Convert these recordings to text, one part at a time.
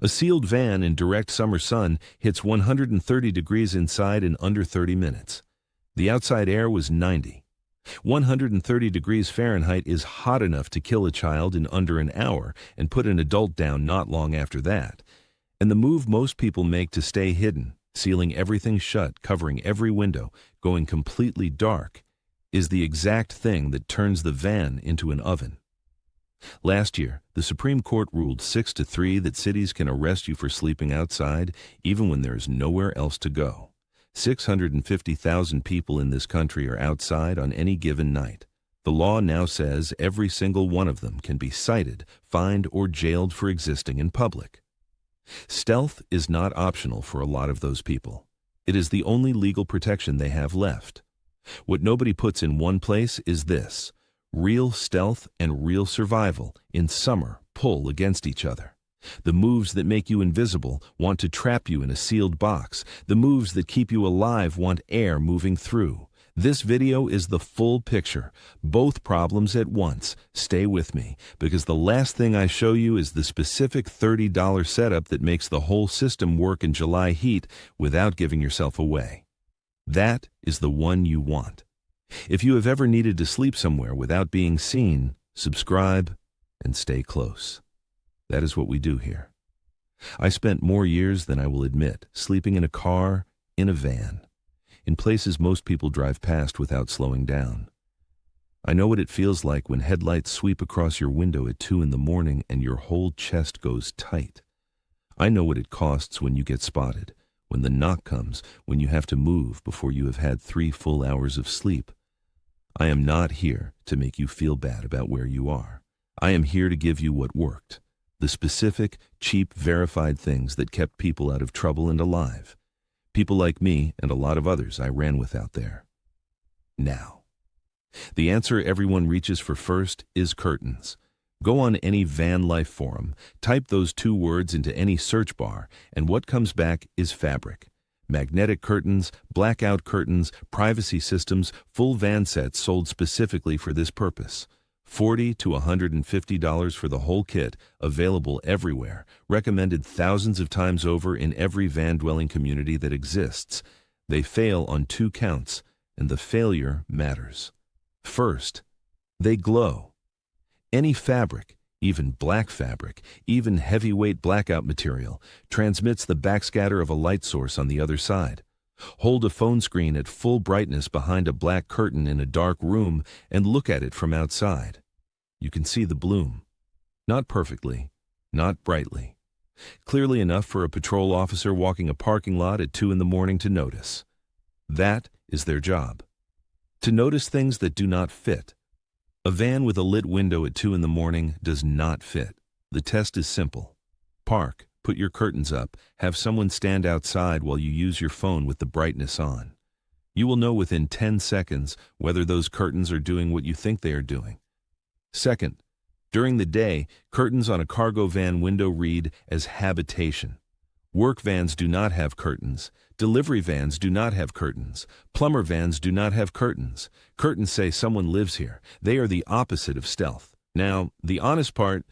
A sealed van in direct summer sun hits 130 degrees inside in under 30 minutes. The outside air was 90. 130 degrees Fahrenheit is hot enough to kill a child in under an hour and put an adult down not long after that. And the move most people make to stay hidden, sealing everything shut, covering every window, going completely dark, is the exact thing that turns the van into an oven. Last year, the Supreme Court ruled 6-3 that cities can arrest you for sleeping outside even when there is nowhere else to go. 650,000 people in this country are outside on any given night. The law now says every single one of them can be cited, fined, or jailed for existing in public. Stealth is not optional for a lot of those people. It is the only legal protection they have left. What nobody puts in one place is this: real stealth and real survival in summer pull against each other. The moves that make you invisible want to trap you in a sealed box. The moves that keep you alive want air moving through. This video is the full picture, both problems at once. Stay with me, because the last thing I show you is the specific $30 setup that makes the whole system work in July heat without giving yourself away. That is the one you want. If you have ever needed to sleep somewhere without being seen, subscribe and stay close. That is what we do here. I spent more years than I will admit sleeping in a car, in a van, in places most people drive past without slowing down. I know what it feels like when headlights sweep across your window at 2 in the morning and your whole chest goes tight. I know what it costs when you get spotted, when the knock comes, when you have to move before you have had 3 full hours of sleep. I am not here to make you feel bad about where you are. I am here to give you what worked. The specific, cheap, verified things that kept people out of trouble and alive. People like me and a lot of others I ran with out there. Now, the answer everyone reaches for first is curtains. Go on any van life forum, type those 2 words into any search bar, and what comes back is fabric. Magnetic curtains, blackout curtains, privacy systems, full van sets sold specifically for this purpose. $40 to $150 for the whole kit, available everywhere, recommended thousands of times over in every van-dwelling community that exists. They fail on 2 counts, and the failure matters. First, they glow. Any fabric, even black fabric, even heavyweight blackout material, transmits the backscatter of a light source on the other side. Hold a phone screen at full brightness behind a black curtain in a dark room and look at it from outside. You can see the bloom. Not perfectly, not brightly. Clearly enough for a patrol officer walking a parking lot at 2 in the morning to notice. That is their job. To notice things that do not fit. A van with a lit window at 2 in the morning does not fit. The test is simple. Park, put your curtains up, have someone stand outside while you use your phone with the brightness on. You will know within 10 seconds whether those curtains are doing what you think they are doing. Second, during the day, curtains on a cargo van window read as habitation. Work vans do not have curtains. Delivery vans do not have curtains. Plumber vans do not have curtains. Curtains say someone lives here. They are the opposite of stealth. Now, the honest part,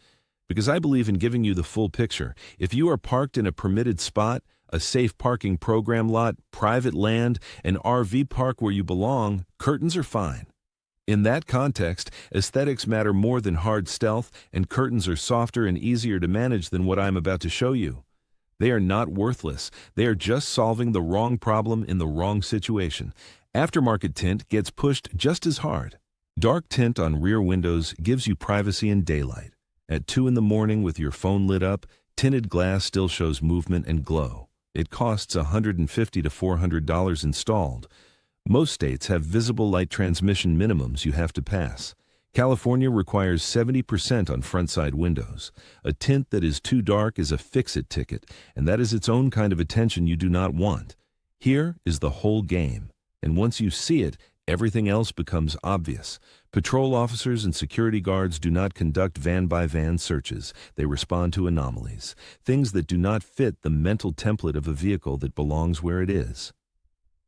because I believe in giving you the full picture, if you are parked in a permitted spot, a safe parking program lot, private land, an RV park where you belong, curtains are fine. In that context, aesthetics matter more than hard stealth, and curtains are softer and easier to manage than what I am about to show you. They are not worthless. They are just solving the wrong problem in the wrong situation. Aftermarket tint gets pushed just as hard. Dark tint on rear windows gives you privacy in daylight. At 2 in the morning with your phone lit up, tinted glass still shows movement and glow. It costs $150 to $400 installed. Most states have visible light transmission minimums you have to pass. California requires 70% on front-side windows. A tint that is too dark is a fix-it ticket, and that is its own kind of attention you do not want. Here is the whole game, and once you see it, everything else becomes obvious. Patrol officers and security guards do not conduct van-by-van searches. They respond to anomalies, things that do not fit the mental template of a vehicle that belongs where it is.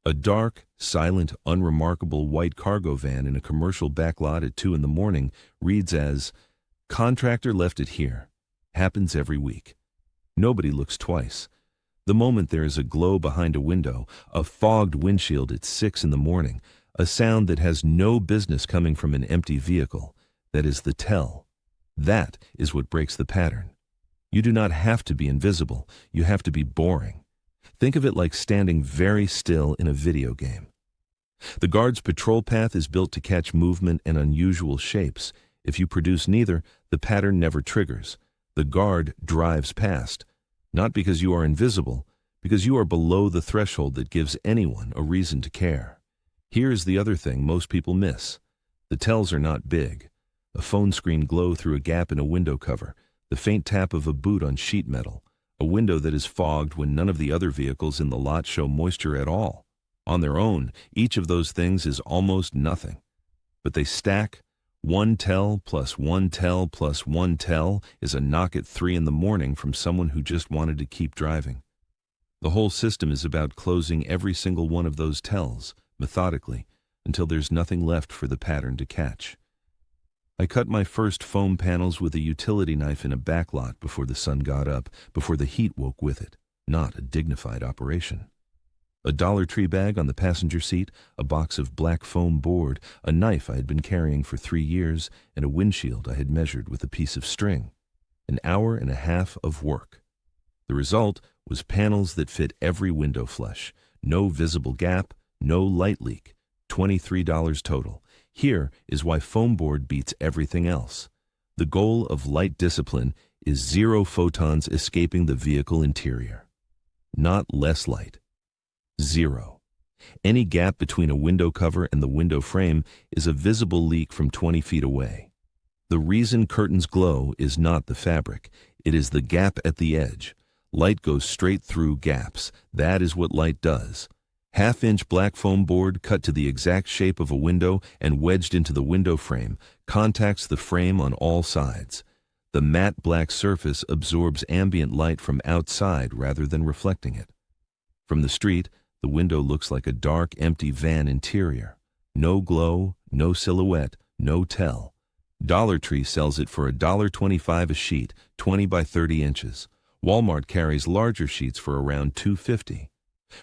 A dark, silent, unremarkable white cargo van in a commercial backlot at 2 in the morning reads as, "Contractor left it here. Happens every week." Nobody looks twice. The moment there is a glow behind a window, a fogged windshield at 6 in the morning, a sound that has no business coming from an empty vehicle, that is the tell. That is what breaks the pattern. You do not have to be invisible, you have to be boring. Think of it like standing very still in a video game. The guard's patrol path is built to catch movement and unusual shapes. If you produce neither, the pattern never triggers. The guard drives past, not because you are invisible, because you are below the threshold that gives anyone a reason to care. Here's the other thing most people miss. The tells are not big. A phone screen glow through a gap in a window cover, the faint tap of a boot on sheet metal, a window that is fogged when none of the other vehicles in the lot show moisture at all. On their own, each of those things is almost nothing. But they stack. One tell plus one tell plus one tell is a knock at 3 in the morning from someone who just wanted to keep driving. The whole system is about closing every single one of those tells, methodically, until there's nothing left for the pattern to catch. I cut my first foam panels with a utility knife in a backlot before the sun got up, before the heat woke with it. Not a dignified operation. A Dollar Tree bag on the passenger seat, a box of black foam board, a knife I had been carrying for 3 years, and a windshield I had measured with a piece of string. An hour and a half of work. The result was panels that fit every window flush. No visible gap, no light leak. $23 total. Here is why foam board beats everything else. The goal of light discipline is 0 photons escaping the vehicle interior. Not less light. 0. Any gap between a window cover and the window frame is a visible leak from 20 feet away. The reason curtains glow is not the fabric. It is the gap at the edge. Light goes straight through gaps. That is what light does. Half-inch black foam board cut to the exact shape of a window and wedged into the window frame contacts the frame on all sides. The matte black surface absorbs ambient light from outside rather than reflecting it. From the street, the window looks like a dark, empty van interior. No glow, no silhouette, no tell. Dollar Tree sells it for $1.25 a sheet, 20 by 30 inches. Walmart carries larger sheets for around $2.50.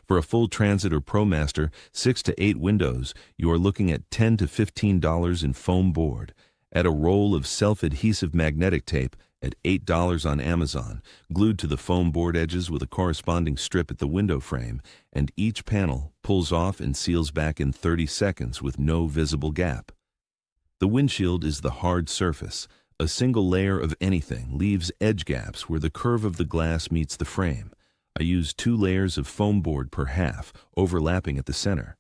For a full Transit or ProMaster, 6 to 8 windows, you are looking at $10 to $15 in foam board. Add a roll of self-adhesive magnetic tape at $8 on Amazon, glued to the foam board edges with a corresponding strip at the window frame, and each panel pulls off and seals back in 30 seconds with no visible gap. The windshield is the hard surface. A single layer of anything leaves edge gaps where the curve of the glass meets the frame. I use 2 layers of foam board per half, overlapping at the center.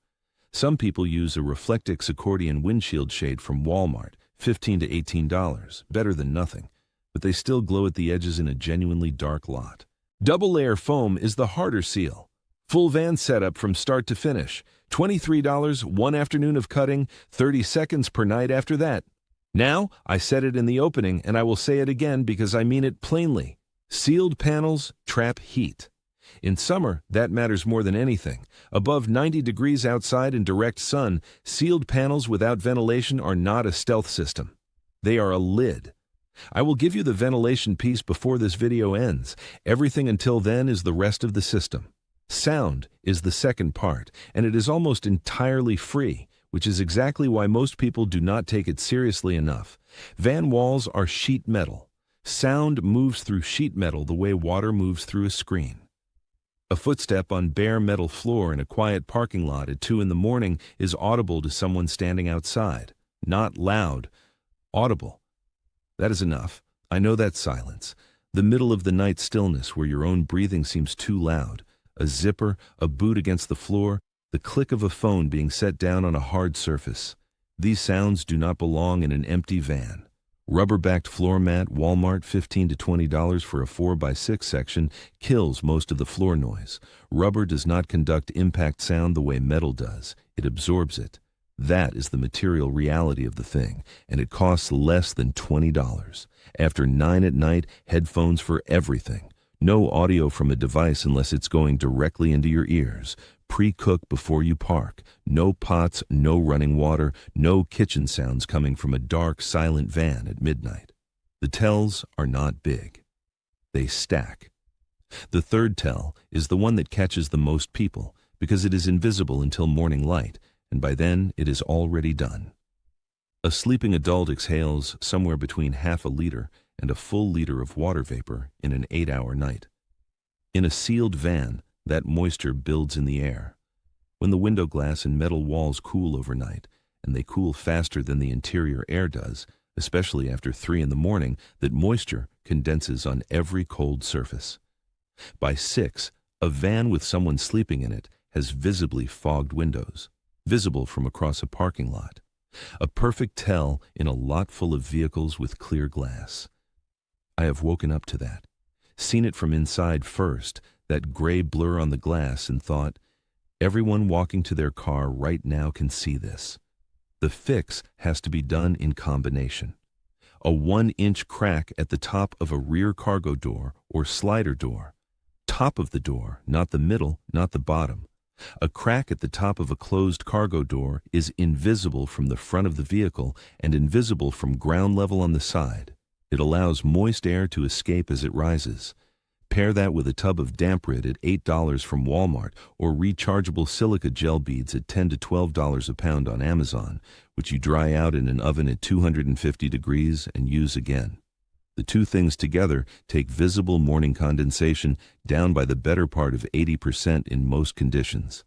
Some people use a Reflectix accordion windshield shade from Walmart, $15 to $18, better than nothing, but they still glow at the edges in a genuinely dark lot. Double layer foam is the harder seal. Full van setup from start to finish. $23, 1 afternoon of cutting, 30 seconds per night after that. Now, I said it in the opening, and I will say it again because I mean it plainly. Sealed panels trap heat. In summer, that matters more than anything. Above 90 degrees outside in direct sun, sealed panels without ventilation are not a stealth system. They are a lid. I will give you the ventilation piece before this video ends. Everything until then is the rest of the system. Sound is the second part, and it is almost entirely free, which is exactly why most people do not take it seriously enough. Van walls are sheet metal. Sound moves through sheet metal the way water moves through a screen. A footstep on bare metal floor in a quiet parking lot at 2 in the morning is audible to someone standing outside. Not loud, audible. That is enough. I know that silence. The middle of the night stillness where your own breathing seems too loud. A zipper, a boot against the floor, the click of a phone being set down on a hard surface. These sounds do not belong in an empty van. Rubber-backed floor mat, Walmart, $15 to $20 for a 4x6 section, kills most of the floor noise. Rubber does not conduct impact sound the way metal does. It absorbs it. That is the material reality of the thing, and it costs less than $20. After 9 at night, headphones for everything. No audio from a device unless it's going directly into your ears. Pre-cook before you park. No pots, no running water, no kitchen sounds coming from a dark, silent van at midnight. The tells are not big. They stack. The third tell is the one that catches the most people because it is invisible until morning light, and by then it is already done. A sleeping adult exhales somewhere between half a liter and a full liter of water vapor in an 8-hour night. In a sealed van, that moisture builds in the air. When the window glass and metal walls cool overnight, and they cool faster than the interior air does, especially after 3 in the morning, that moisture condenses on every cold surface. By 6, a van with someone sleeping in it has visibly fogged windows, visible from across a parking lot. A perfect tell in a lot full of vehicles with clear glass. I have woken up to that, seen it from inside first, that gray blur on the glass, and thought, everyone walking to their car right now can see this. The fix has to be done in combination. A 1-inch crack at the top of a rear cargo door or slider door. Top of the door, not the middle, not the bottom. A crack at the top of a closed cargo door is invisible from the front of the vehicle and invisible from ground level on the side. It allows moist air to escape as it rises. Pair that with a tub of damp rid at $8 from Walmart or rechargeable silica gel beads at $10 to $12 a pound on Amazon, which you dry out in an oven at 250 degrees and use again. The two things together take visible morning condensation down by the better part of 80% in most conditions.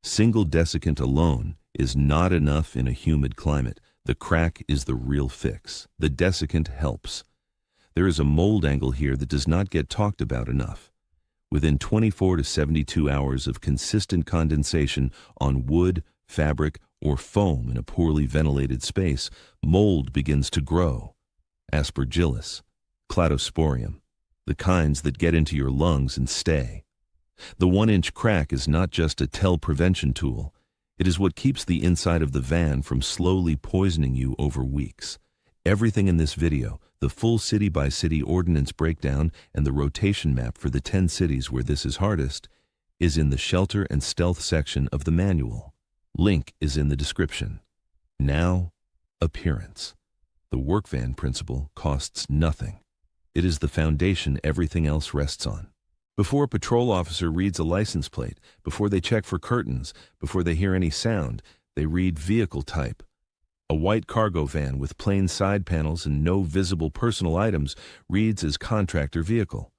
Single desiccant alone is not enough in a humid climate. The crack is the real fix. The desiccant helps. There is a mold angle here that does not get talked about enough. Within 24 to 72 hours of consistent condensation on wood, fabric, or foam in a poorly ventilated space, mold begins to grow. Aspergillus, Cladosporium, the kinds that get into your lungs and stay. The 1-inch crack is not just a tell prevention tool. It is what keeps the inside of the van from slowly poisoning you over weeks. Everything in this video, the full city-by-city ordinance breakdown and the rotation map for the 10 cities where this is hardest, is in the shelter and stealth section of the manual. Link is in the description. Now, appearance. The work van principle costs nothing. It is the foundation everything else rests on. Before a patrol officer reads a license plate, before they check for curtains, before they hear any sound, they read vehicle type. A white cargo van with plain side panels and no visible personal items reads as contractor vehicle.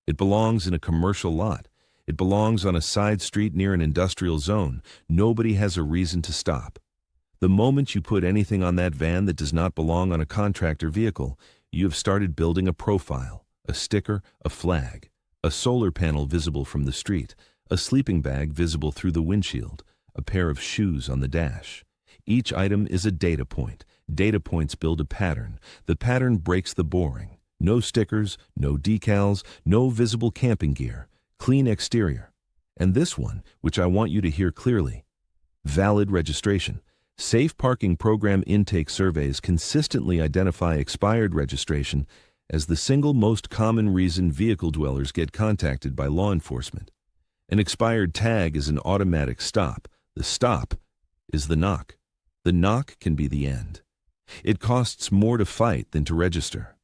It belongs in a commercial lot. It belongs on a side street near an industrial zone. Nobody has a reason to stop. The moment you put anything on that van that does not belong on a contractor vehicle, you have started building a profile, a sticker, a flag, a solar panel visible from the street, a sleeping bag visible through the windshield, a pair of shoes on the dash. Each item is a data point. Data points build a pattern. The pattern breaks the boring. No stickers, no decals, no visible camping gear. Clean exterior. And this one, which I want you to hear clearly. Valid registration. Safe Parking Program intake surveys consistently identify expired registration as the single most common reason vehicle dwellers get contacted by law enforcement. An expired tag is an automatic stop. The stop is the knock. The knock can be the end. It costs more to fight than to register.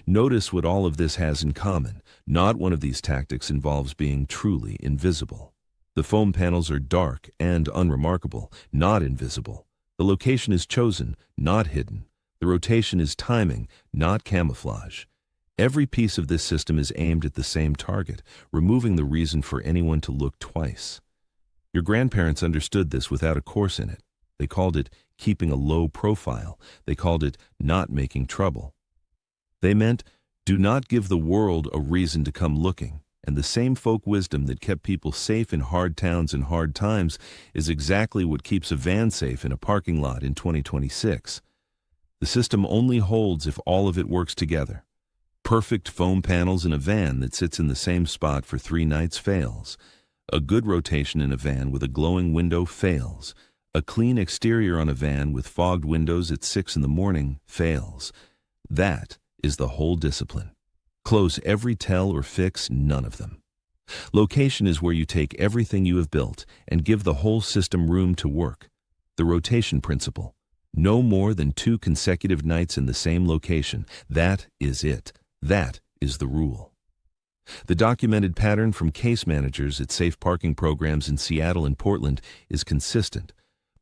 Notice what all of this has in common. Not one of these tactics involves being truly invisible. The foam panels are dark and unremarkable, not invisible. The location is chosen, not hidden. The rotation is timing, not camouflage. Every piece of this system is aimed at the same target, removing the reason for anyone to look twice. Your grandparents understood this without a course in it. They called it keeping a low profile. They called it not making trouble. They meant, do not give the world a reason to come looking. And the same folk wisdom that kept people safe in hard towns and hard times is exactly what keeps a van safe in a parking lot in 2026. The system only holds if all of it works together. Perfect foam panels in a van that sits in the same spot for 3 nights fails. A good rotation in a van with a glowing window fails. A clean exterior on a van with fogged windows at 6 in the morning fails. That is the whole discipline. Close every tell or fix none of them. Location is where you take everything you have built and give the whole system room to work. The rotation principle. No more than 2 consecutive nights in the same location. That is it. That is the rule. The documented pattern from case managers at safe parking programs in Seattle and Portland is consistent.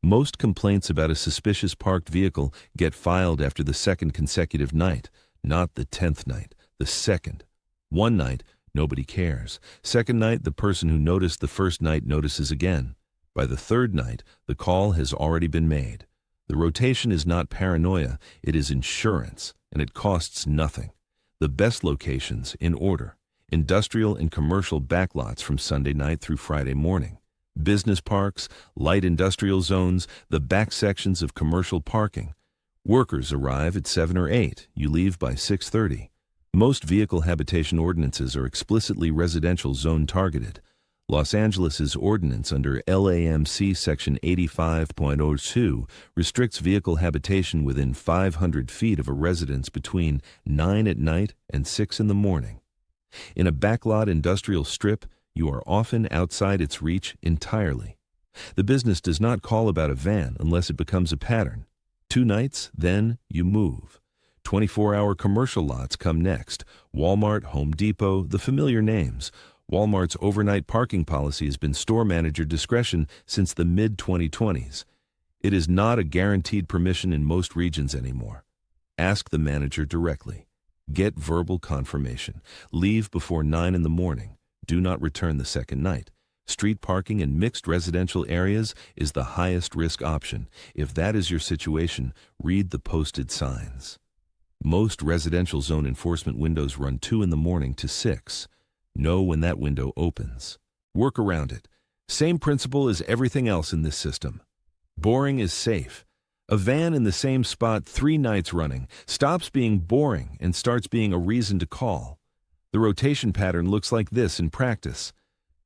Most complaints about a suspicious parked vehicle get filed after the second consecutive night, not the 10th night, the second. One night, nobody cares. Second night, the person who noticed the first night notices again. By the third night, the call has already been made. The rotation is not paranoia, it is insurance, and it costs nothing. The best locations, in order: industrial and commercial backlots from Sunday night through Friday morning, business parks, light industrial zones, the back sections of commercial parking. Workers arrive at 7 or 8. You leave by 6:30. Most vehicle habitation ordinances are explicitly residential zone targeted. Los Angeles's ordinance under LAMC Section 85.02 restricts vehicle habitation within 500 feet of a residence between 9 at night and 6 in the morning. In a backlot industrial strip, you are often outside its reach entirely. The business does not call about a van unless it becomes a pattern. 2 nights, then you move. 24-hour commercial lots come next. Walmart, Home Depot, the familiar names. Walmart's overnight parking policy has been store manager discretion since the mid-2020s. It is not a guaranteed permission in most regions anymore. Ask the manager directly. Get verbal confirmation. Leave before 9 in the morning. Do not return the second night. Street parking in mixed residential areas is the highest risk option. If that is your situation, read the posted signs. Most residential zone enforcement windows run 2 in the morning to 6. Know when that window opens. Work around it. Same principle as everything else in this system. Boring is safe. A van in the same spot 3 nights running stops being boring and starts being a reason to call. The rotation pattern looks like this in practice.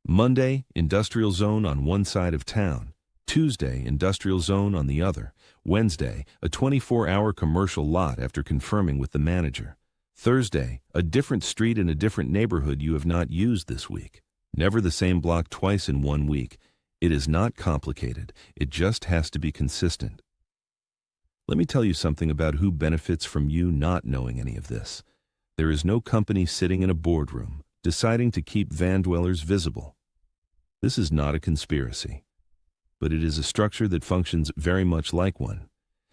Monday, industrial zone on one side of town. Tuesday, industrial zone on the other. Wednesday, a 24-hour commercial lot after confirming with the manager. Thursday, a different street in a different neighborhood you have not used this week. Never the same block twice in 1 week. It is not complicated. It just has to be consistent. Let me tell you something about who benefits from you not knowing any of this. There is no company sitting in a boardroom deciding to keep van dwellers visible. This is not a conspiracy, but it is a structure that functions very much like one.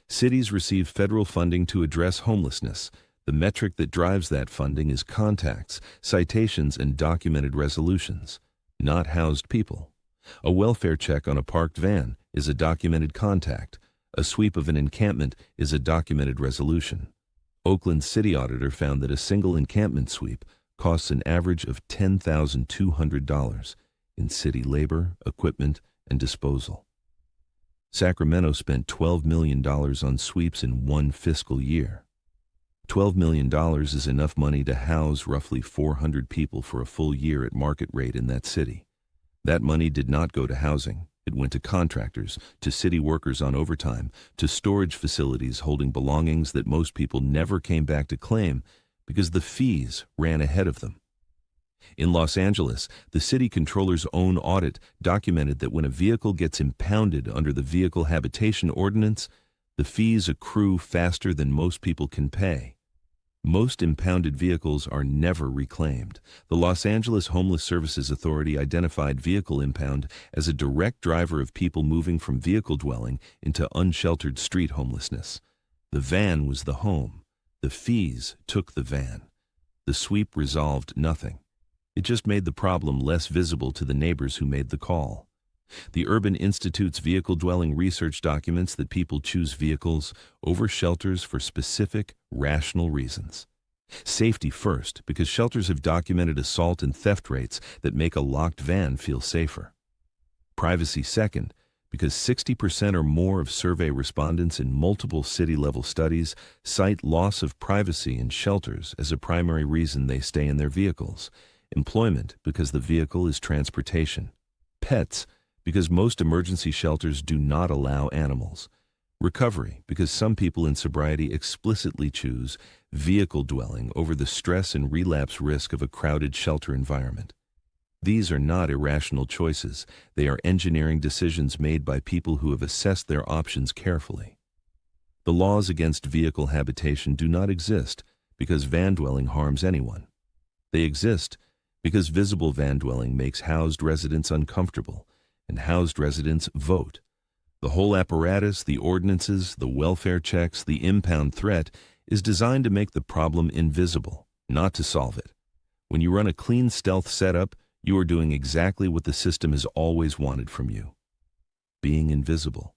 Cities receive federal funding to address homelessness. The metric that drives that funding is contacts, citations, and documented resolutions, not housed people. A welfare check on a parked van is a documented contact. A sweep of an encampment is a documented resolution. Oakland's city auditor found that a single encampment sweep costs an average of $10,200 in city labor, equipment, and disposal. Sacramento spent $12 million on sweeps in 1 fiscal year. $12 million is enough money to house roughly 400 people for a full year at market rate in that city. That money did not go to housing. It went to contractors, to city workers on overtime, to storage facilities holding belongings that most people never came back to claim because the fees ran ahead of them. In Los Angeles, the city controller's own audit documented that when a vehicle gets impounded under the Vehicle Habitation Ordinance, the fees accrue faster than most people can pay. Most impounded vehicles are never reclaimed. The Los Angeles Homeless Services Authority identified vehicle impound as a direct driver of people moving from vehicle dwelling into unsheltered street homelessness. The van was the home. The fees took the van. The sweep resolved nothing. It just made the problem less visible to the neighbors who made the call. The Urban Institute's vehicle dwelling research documents that people choose vehicles over shelters for specific, rational reasons. Safety first, because shelters have documented assault and theft rates that make a locked van feel safer. Privacy second, because 60% or more of survey respondents in multiple city-level studies cite loss of privacy in shelters as a primary reason they stay in their vehicles. Employment, because the vehicle is transportation. Pets, because most emergency shelters do not allow animals. Recovery, because some people in sobriety explicitly choose vehicle dwelling over the stress and relapse risk of a crowded shelter environment. These are not irrational choices. They are engineering decisions made by people who have assessed their options carefully. The laws against vehicle habitation do not exist because van dwelling harms anyone. They exist Because visible van dwelling makes housed residents uncomfortable, and housed residents vote. The whole apparatus, the ordinances, the welfare checks, the impound threat is designed to make the problem invisible, not to solve it. When you run a clean stealth setup, you are doing exactly what the system has always wanted from you: being invisible.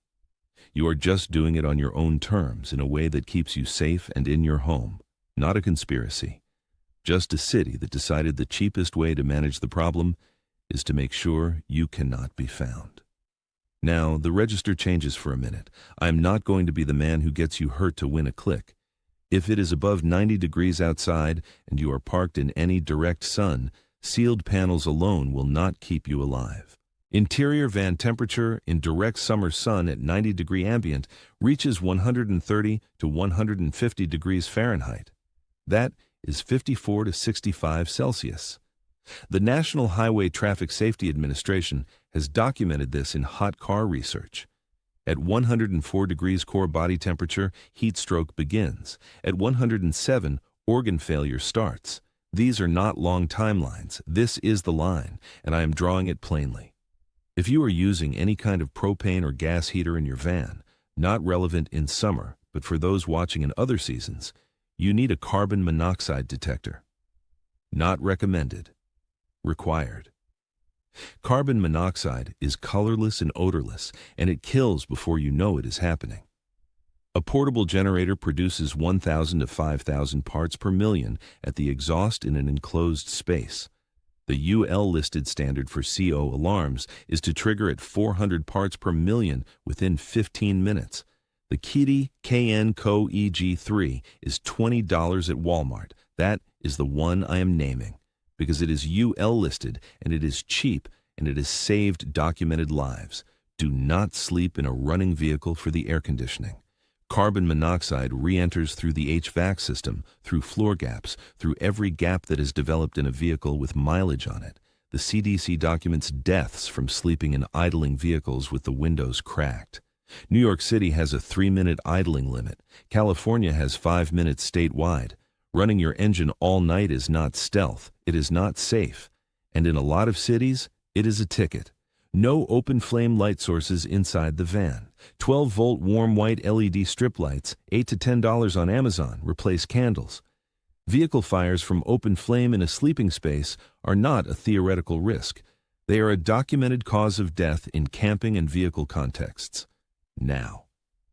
You are just doing it on your own terms in a way that keeps you safe and in your home, not a conspiracy. Just a city that decided the cheapest way to manage the problem is to make sure you cannot be found. Now, the register changes for a minute. I am not going to be the man who gets you hurt to win a click. If it is above 90 degrees outside and you are parked in any direct sun, sealed panels alone will not keep you alive. Interior van temperature in direct summer sun at 90-degree ambient reaches 130 to 150 degrees Fahrenheit. That is 54 to 65 Celsius. The National Highway Traffic Safety Administration has documented this in hot car research. At 104 degrees core body temperature, heat stroke begins. At 107, organ failure starts. These are not long timelines. This is the line, and I am drawing it plainly. If you are using any kind of propane or gas heater in your van, not relevant in summer, but for those watching in other seasons, you need a carbon monoxide detector. Not recommended. Required. Carbon monoxide is colorless and odorless, and it kills before you know it is happening. A portable generator produces 1,000 to 5,000 parts per million at the exhaust in an enclosed space. The UL-listed standard for CO alarms is to trigger at 400 parts per million within 15 minutes. The Kitty KN-CO EG3 is $20 at Walmart. That is the one I am naming, because it is UL-listed, and it is cheap, and it has saved documented lives. Do not sleep in a running vehicle for the air conditioning. Carbon monoxide re-enters through the HVAC system, through floor gaps, through every gap that is developed in a vehicle with mileage on it. The CDC documents deaths from sleeping in idling vehicles with the windows cracked. New York City has a 3-minute idling limit. California has 5 minutes statewide. Running your engine all night is not stealth. It is not safe. And in a lot of cities, it is a ticket. No open flame light sources inside the van. 12-volt warm white LED strip lights, $8 to $10 on Amazon, replace candles. Vehicle fires from open flame in a sleeping space are not a theoretical risk. They are a documented cause of death in camping and vehicle contexts. Now,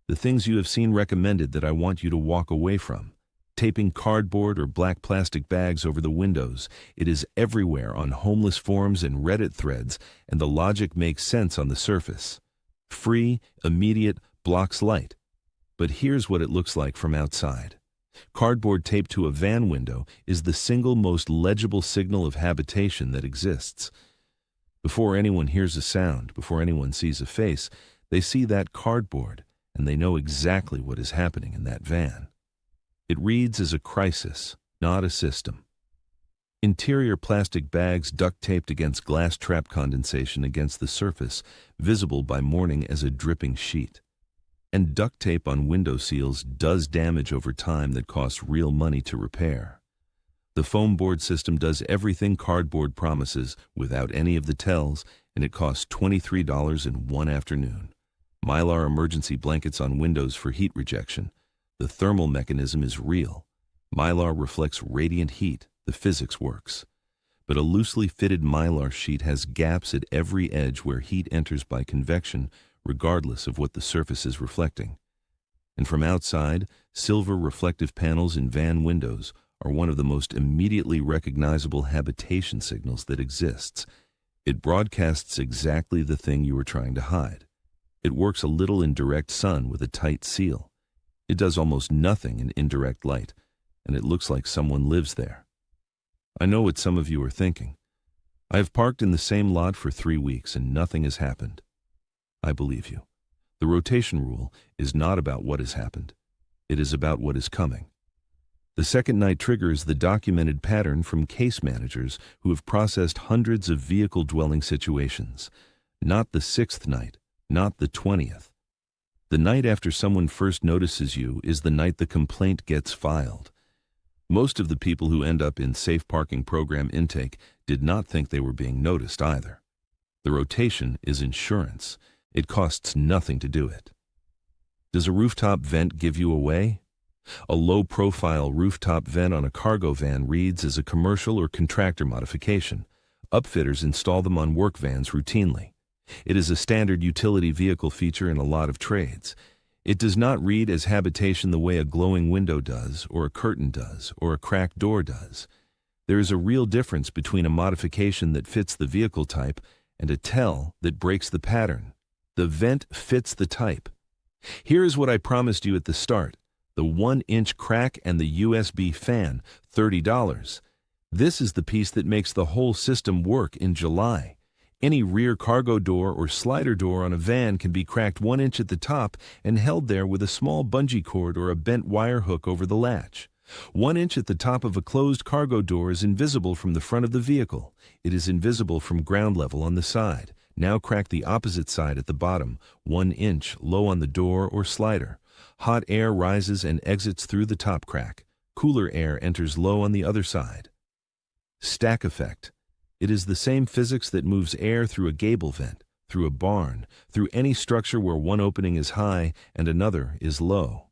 the things you have seen recommended that I want you to walk away from. Taping cardboard or black plastic bags over the windows. It is everywhere on homeless forums and Reddit threads, and the logic makes sense on the surface. Free, immediate, blocks light. But here's what it looks like from outside. Cardboard taped to a van window is the single most legible signal of habitation that exists. Before anyone hears a sound, before anyone sees a face, they see that cardboard, and they know exactly what is happening in that van. It reads as a crisis, not a system. Interior plastic bags duct-taped against glass trap condensation against the surface, visible by morning as a dripping sheet. And duct tape on window seals does damage over time that costs real money to repair. The foam board system does everything cardboard promises without any of the tells, and it costs $23 in one afternoon. Mylar emergency blankets on windows for heat rejection. The thermal mechanism is real. Mylar reflects radiant heat. The physics works. But a loosely fitted Mylar sheet has gaps at every edge where heat enters by convection, regardless of what the surface is reflecting. And from outside, silver reflective panels in van windows are one of the most immediately recognizable habitation signals that exists. It broadcasts exactly the thing you are trying to hide. It works a little in direct sun with a tight seal. It does almost nothing in indirect light, and it looks like someone lives there. I know what some of you are thinking. I have parked in the same lot for 3 weeks and nothing has happened. I believe you. The rotation rule is not about what has happened. It is about what is coming. The second night trigger is the documented pattern from case managers who have processed hundreds of vehicle-dwelling situations. Not the 6th night, not the 20th. The night after someone first notices you is the night the complaint gets filed. Most of the people who end up in safe parking program intake did not think they were being noticed either. The rotation is insurance. It costs nothing to do it. Does a rooftop vent give you away? A low-profile rooftop vent on a cargo van reads as a commercial or contractor modification. Upfitters install them on work vans routinely. It is a standard utility vehicle feature in a lot of trades. It does not read as habitation the way a glowing window does, or a curtain does, or a cracked door does. There is a real difference between a modification that fits the vehicle type and a tell that breaks the pattern. The vent fits the type. Here is what I promised you at the start: the 1-inch crack and the USB fan, $30. This is the piece that makes the whole system work in July. Any rear cargo door or slider door on a van can be cracked 1 inch at the top and held there with a small bungee cord or a bent wire hook over the latch. 1 inch at the top of a closed cargo door is invisible from the front of the vehicle. It is invisible from ground level on the side. Now crack the opposite side at the bottom, 1 inch low on the door or slider. Hot air rises and exits through the top crack. Cooler air enters low on the other side. Stack effect. It is the same physics that moves air through a gable vent, through a barn, through any structure where one opening is high and another is low.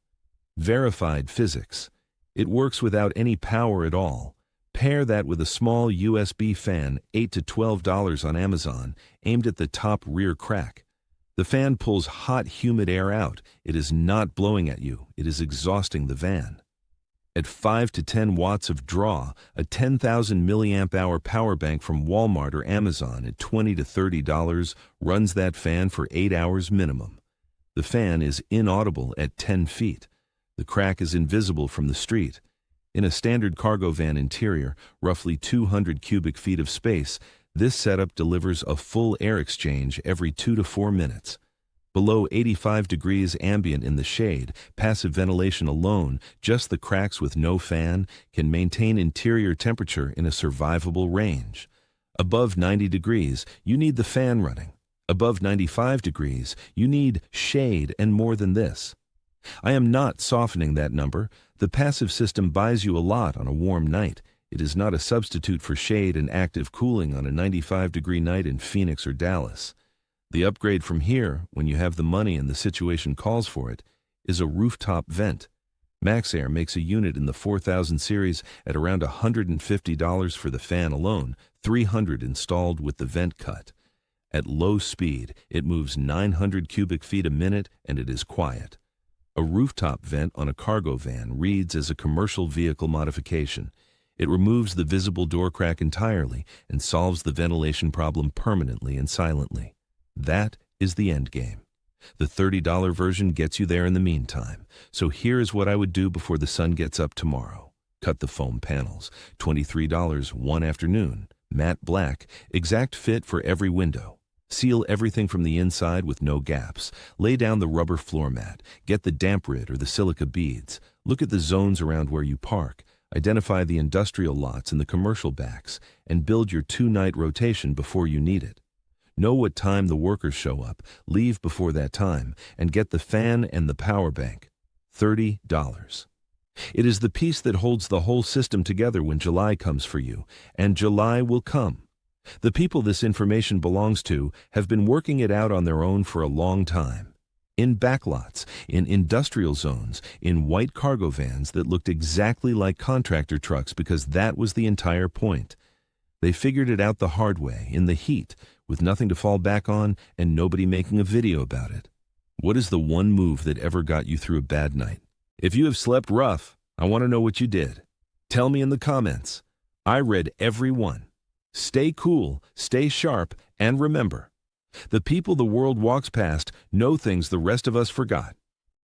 Verified physics. It works without any power at all. Pair that with a small USB fan, $8 to $12 on Amazon, aimed at the top rear crack. The fan pulls hot, humid air out. It is not blowing at you. It is exhausting the van. At 5 to 10 watts of draw, a 10,000 milliamp hour power bank from Walmart or Amazon at $20 to $30 runs that fan for 8 hours minimum. The fan is inaudible at 10 feet. The crack is invisible from the street. In a standard cargo van interior, roughly 200 cubic feet of space, this setup delivers a full air exchange every 2 to 4 minutes. Below 85 degrees ambient in the shade, passive ventilation alone, just the cracks with no fan, can maintain interior temperature in a survivable range. Above 90 degrees, you need the fan running. Above 95 degrees, you need shade and more than this. I am not softening that number. The passive system buys you a lot on a warm night. It is not a substitute for shade and active cooling on a 95-degree night in Phoenix or Dallas. The upgrade from here, when you have the money and the situation calls for it, is a rooftop vent. MaxAir makes a unit in the 4000 series at around $150 for the fan alone, $300 installed with the vent cut. At low speed, it moves 900 cubic feet a minute and it is quiet. A rooftop vent on a cargo van reads as a commercial vehicle modification. It removes the visible door crack entirely and solves the ventilation problem permanently and silently. That is the end game. The $30 version gets you there in the meantime. So here is what I would do before the sun gets up tomorrow. Cut the foam panels, $23 one afternoon. Matte black, exact fit for every window. Seal everything from the inside with no gaps. Lay down the rubber floor mat. Get the damp rid or the silica beads. Look at the zones around where you park. Identify the industrial lots and the commercial backs, and build your 2-night rotation before you need it. Know what time the workers show up, leave before that time, and get the fan and the power bank. $30. It is the piece that holds the whole system together when July comes for you, and July will come. The people this information belongs to have been working it out on their own for a long time. In backlots, in industrial zones, in white cargo vans that looked exactly like contractor trucks because that was the entire point. They figured it out the hard way, in the heat, with nothing to fall back on and nobody making a video about it. What is the one move that ever got you through a bad night? If you have slept rough, I want to know what you did. Tell me in the comments. I read every one. Stay cool, stay sharp, and remember, the people the world walks past know things the rest of us forgot.